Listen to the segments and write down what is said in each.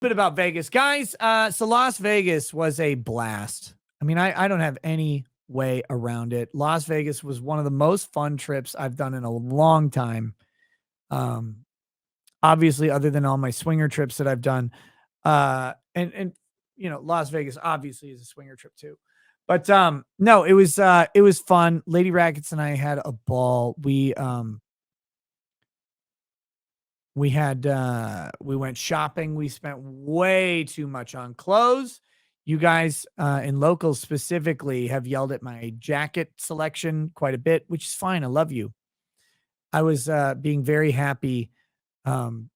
Bit about Vegas, guys. So Las Vegas was a blast. I mean, I don't have any way around it. Las Vegas was one of the most fun trips I've done in a long time. Um, Obviously, other than all my swinger trips that I've done, and Las Vegas obviously is a swinger trip too. But no, it was fun. Lady Rackets and I had a ball. We went shopping. We spent way too much on clothes. You guys in locals specifically have yelled at my jacket selection quite a bit, which is fine. I love you. I was being very happy um,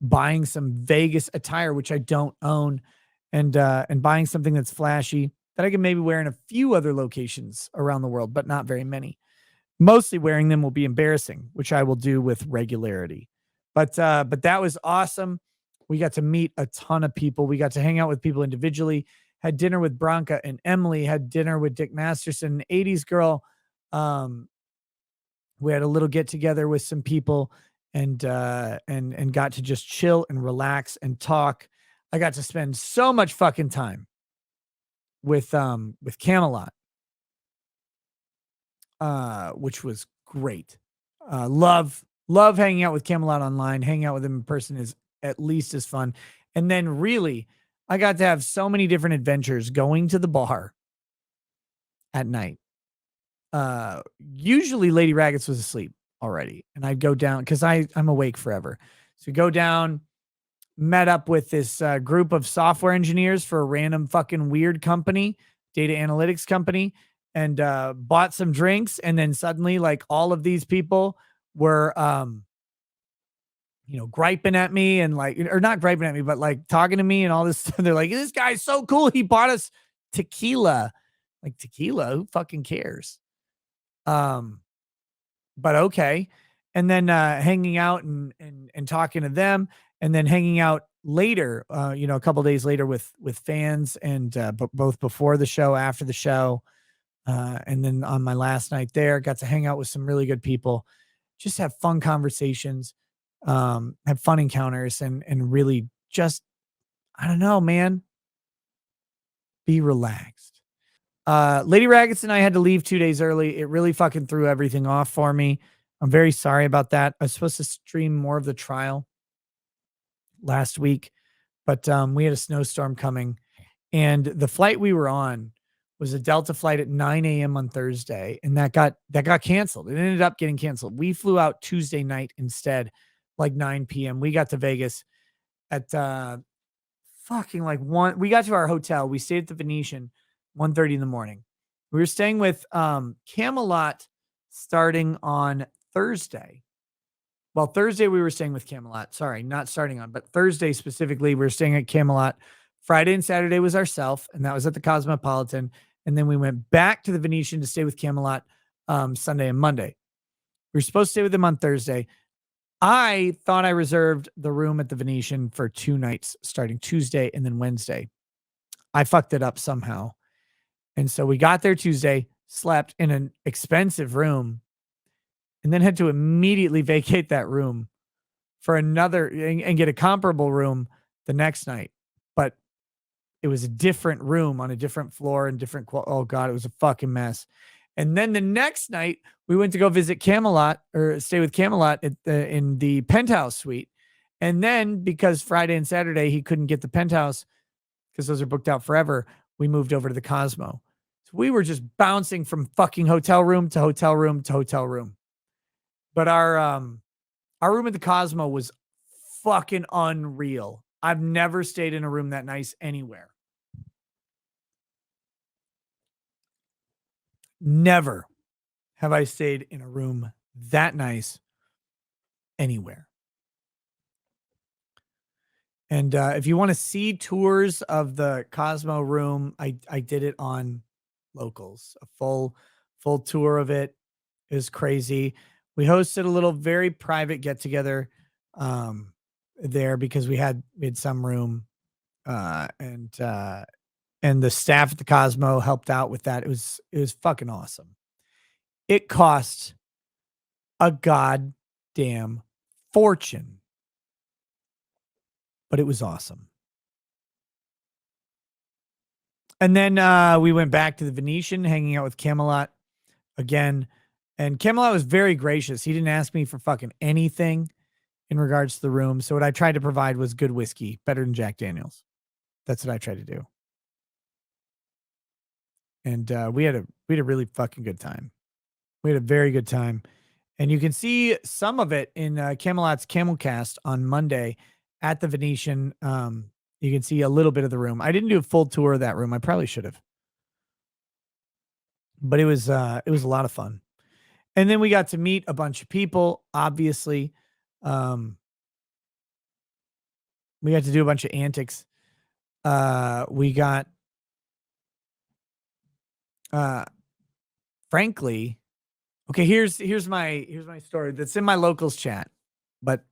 buying some Vegas attire, which I don't own, and buying something that's flashy that I can maybe wear in a few other locations around the world, but not very many. Mostly wearing them will be embarrassing, which I will do with regularity. But that was awesome. We got to meet a ton of people. We got to hang out with people individually. Had dinner with Bronca and Emily. Had dinner with Dick Masterson, 80s girl. Um, we had a little get together with some people and got to just chill and relax and talk. I got to spend so much fucking time with Camelot, which was great. Love hanging out with Camelot online. Hanging out with him in person is at least as fun. And then really, I got to have so many different adventures going to the bar at night. Usually Lady Raggets was asleep already, and I'd go down because I'm awake forever. So go down, met up with this group of software engineers for a random fucking weird company, data analytics company, and bought some drinks. And then suddenly, like all of these people were, griping at me and like, or not griping at me, but like talking to me and all this stuff. They're like, this guy's so cool. He bought us tequila. Like tequila, who fucking cares? Um, but okay. And then hanging out and talking to them, and then hanging out later, a couple days later with fans and both before the show, after the show, and then on my last night there, got to hang out with some really good people, just have fun conversations, have fun encounters, and really just I don't know, man, be relaxed. Lady Raggets and I had to leave 2 days early. It really fucking threw everything off for me. I'm very sorry about that. I was supposed to stream more of the trial last week, but we had a snowstorm coming, and the flight we were on was a Delta flight at 9 a.m. on Thursday, and that got canceled. It ended up getting canceled. We flew out Tuesday night instead, like 9 p.m. We got to Vegas at fucking like one. We got to our hotel. We stayed at the Venetian, 1:30 in the morning. We were staying with Camelot starting on Thursday. Well, Thursday we were staying with Camelot. Sorry, not starting on, but Thursday specifically, we were staying at Camelot. Friday and Saturday was ourself, and that was at the Cosmopolitan. And then we went back to the Venetian to stay with Camelot Sunday and Monday. We were supposed to stay with them on Thursday. I thought I reserved the room at the Venetian for 2 nights, starting Tuesday and then Wednesday. I fucked it up somehow. And so we got there Tuesday, slept in an expensive room, and then had to immediately vacate that room for another and get a comparable room the next night. But it was a different room on a different floor and different oh god, it was a fucking mess. And then the next night we went to go visit Camelot or stay with Camelot in the penthouse suite. And then because Friday and Saturday he couldn't get the penthouse because those are booked out forever, we moved over to the Cosmo. So we were just bouncing from fucking hotel room to hotel room to hotel room. But our room at the Cosmo was fucking unreal. I've never stayed in a room that nice anywhere. Never have I stayed in a room that nice anywhere. And if you want to see tours of the Cosmo room, I did it on Locals. A full tour of it is crazy. We hosted a little very private get together there because we had some room and the staff at the Cosmo helped out with that. It was fucking awesome. It cost a goddamn fortune, but it was awesome. And then we went back to the Venetian, hanging out with Camelot again. And Camelot was very gracious. He didn't ask me for fucking anything in regards to the room. So what I tried to provide was good whiskey, better than Jack Daniels. That's what I tried to do. And we had a really fucking good time. We had a very good time. And you can see some of it in Camelot's Camelcast on Monday at the Venetian. You can see a little bit of the room. I didn't do a full tour of that room. I probably should have, but it was a lot of fun. And then we got to meet a bunch of people. Obviously, we got to do a bunch of antics. We got, frankly, okay. Here's my story that's in my locals chat, but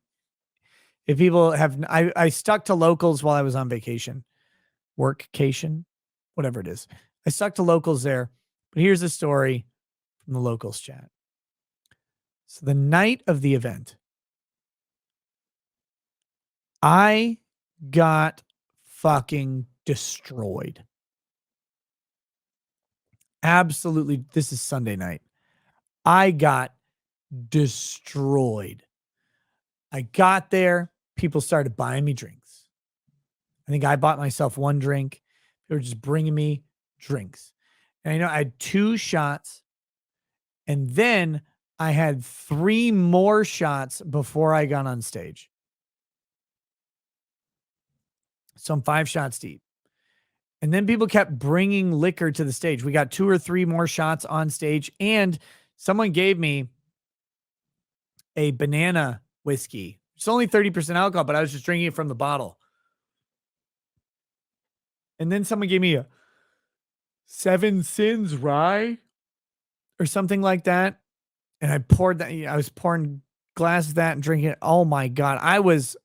if people have, I stuck to locals while I was on vacation, workcation, whatever it is. I stuck to locals there, but here's a story from the locals chat. So the night of the event, I got fucking destroyed. Absolutely. This is Sunday night. I got destroyed. I got there. People started buying me drinks. I think I bought myself one drink. They were just bringing me drinks. And I know I had 2 shots. And then I had 3 more shots before I got on stage. So I'm 5 shots deep. And then people kept bringing liquor to the stage. We got 2 or 3 more shots on stage. And someone gave me a banana whiskey. It's only 30% alcohol, but I was just drinking it from the bottle. And then someone gave me a 7 Sins rye or something like that. And I poured that. I was pouring glasses of that and drinking it. Oh my God. I was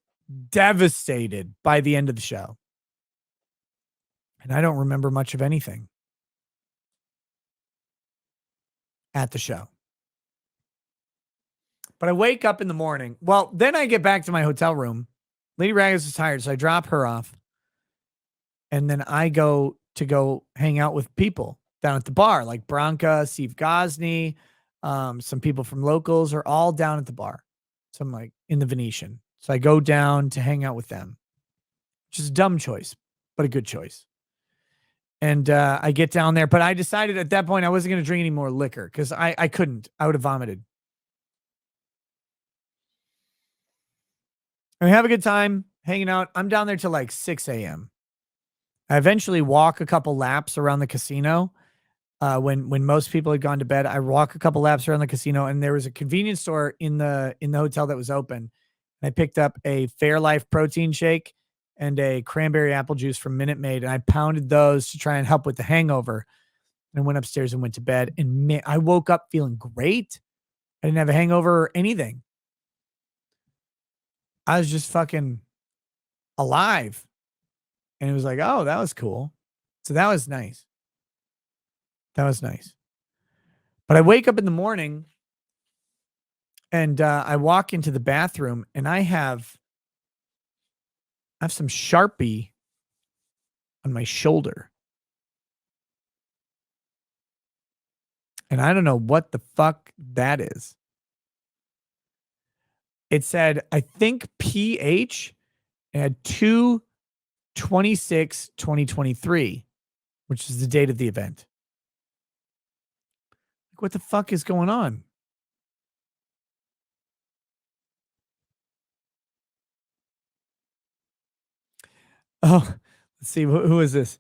devastated by the end of the show. And I don't remember much of anything at the show. But I wake up in the morning. Well, then I get back to my hotel room. Lady Raggers is tired, so I drop her off. And then I go hang out with people down at the bar, like Branca, Steve Gosney, some people from locals are all down at the bar. So I'm like in the Venetian. So I go down to hang out with them, which is a dumb choice, but a good choice. And I get down there, but I decided at that point I wasn't going to drink any more liquor because I couldn't. I would have vomited. And we have a good time hanging out. I'm down there till like 6 a.m. I eventually walk a couple laps around the casino. When most people had gone to bed, I walk a couple laps around the casino, and there was a convenience store in the hotel that was open. And I picked up a Fairlife protein shake and a cranberry apple juice from Minute Maid, and I pounded those to try and help with the hangover. And went upstairs and went to bed. And man, I woke up feeling great. I didn't have a hangover or anything. I was just fucking alive. And it was like, oh, that was cool. So that was nice. That was nice. But I wake up in the morning and I walk into the bathroom and I have some Sharpie on my shoulder. And I don't know what the fuck that is. It said, I think PH, and had 2/26/2023, which is the date of the event. Like, what the fuck is going on? Oh, let's see. Who is this?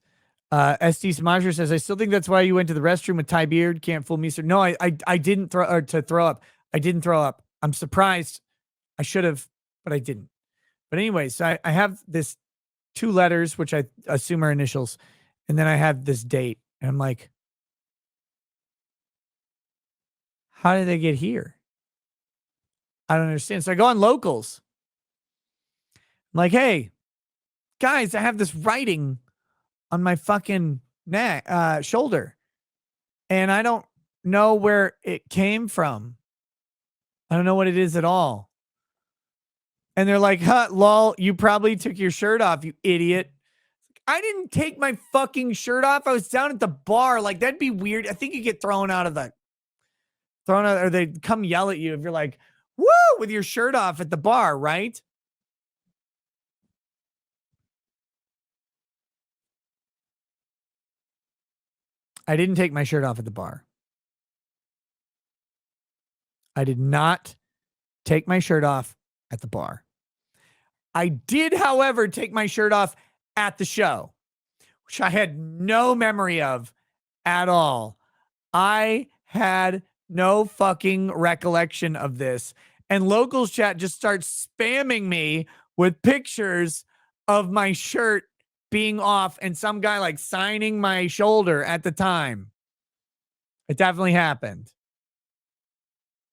SD Smasher says, I still think that's why you went to the restroom with Ty Beard. Can't fool me, sir. No, I didn't throw up. I didn't throw up. I'm surprised. I should have, but I didn't. But anyway, so I have this 2 letters, which I assume are initials. And then I have this date. And I'm like, how did they get here? I don't understand. So I go on locals. I'm like, hey, guys, I have this writing on my fucking neck, shoulder. And I don't know where it came from. I don't know what it is at all. And they're like, huh, lol, you probably took your shirt off, you idiot. I didn't take my fucking shirt off. I was down at the bar. Like, that'd be weird. I think you get thrown out, or they come yell at you if you're like, woo, with your shirt off at the bar, right? I didn't take my shirt off at the bar. I did not take my shirt off at the bar. I did, however, take my shirt off at the show, which I had no memory of at all. I had no fucking recollection of this. And locals chat just starts spamming me with pictures of my shirt being off and some guy like signing my shoulder at the time. It definitely happened.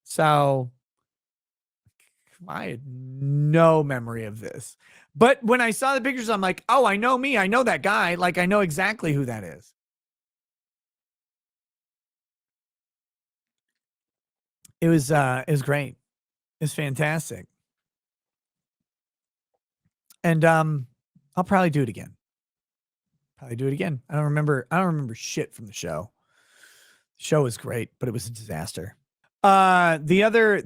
So I had no memory of this. But when I saw the pictures, I'm like, oh, I know me. I know that guy. Like, I know exactly who that is. It was great. It's fantastic. And I'll probably do it again. I don't remember shit from the show. The show was great, but it was a disaster. The other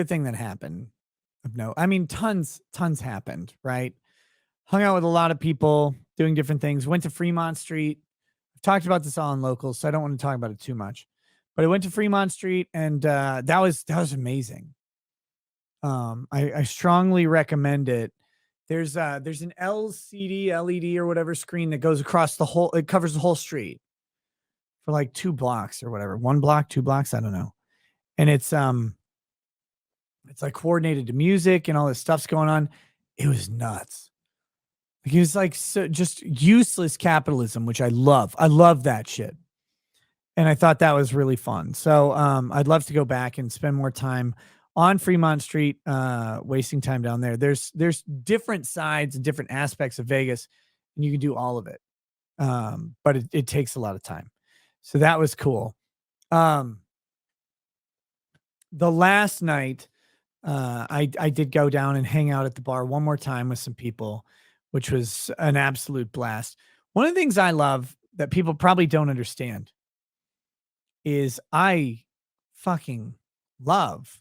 thing that happened of note, I mean, tons happened, right? Hung out with a lot of people doing different things. Went to Fremont Street. I've talked about this all in locals, so I don't want to talk about it too much. But I went to Fremont Street, and that was amazing. I strongly recommend it. There's an LCD, LED or whatever screen that goes across the whole. It covers the whole street for like 2 blocks or whatever. 1 block, 2 blocks, I don't know. And it's like coordinated to music and all this stuff's going on. It was nuts. Like, it was like just useless capitalism, which I love. I love that shit. And I thought that was really fun. So I'd love to go back and spend more time on Fremont Street, wasting time down there. There's different sides and different aspects of Vegas, and you can do all of it. But it takes a lot of time. So that was cool. The last night, I did go down and hang out at the bar one more time with some people, which was an absolute blast. One of the things I love that people probably don't understand is I fucking love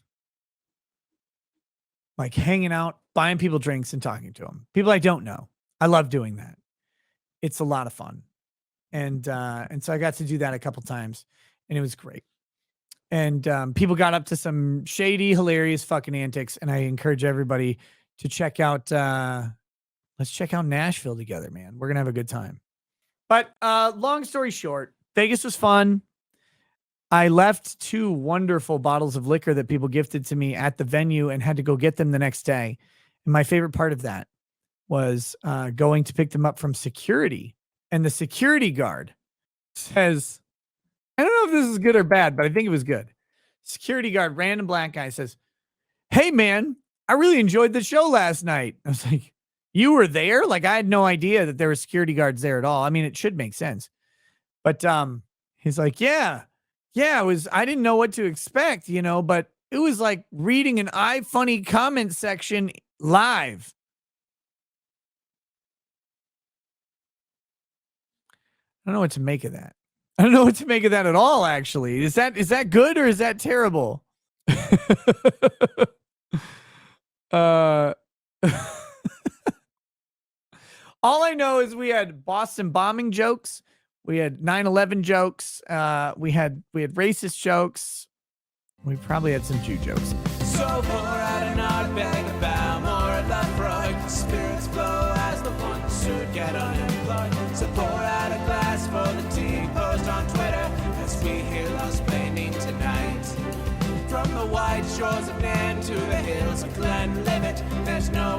like hanging out, buying people drinks and talking to them. People I don't know. I love doing that. It's a lot of fun. And so I got to do that a couple times and it was great. And people got up to some shady, hilarious fucking antics. And I encourage everybody to check out, let's check out Nashville together, man. We're going to have a good time. But long story short, Vegas was fun. I left 2 wonderful bottles of liquor that people gifted to me at the venue and had to go get them the next day. And my favorite part of that was going to pick them up from security. And the security guard says, I don't know if this is good or bad, but I think it was good. Security guard, random black guy, says, hey, man, I really enjoyed the show last night. I was like, you were there? Like, I had no idea that there were security guards there at all. I mean, it should make sense. But he's like, yeah, I didn't know what to expect, but it was like reading an iFunny comment section live. I don't know what to make of that. I don't know what to make of that at all, actually. Is that good or is that terrible? All I know is we had Boston bombing jokes. We had 9/11 jokes. We had racist jokes. We probably had some Jew jokes. So pour out an art bag about more love for spirits flow as the ones who get unemployed. So pour out a glass for the tea post on Twitter as we hear Lost Planning tonight. From the white shores of Nam to the hills of Glenlivet, there's no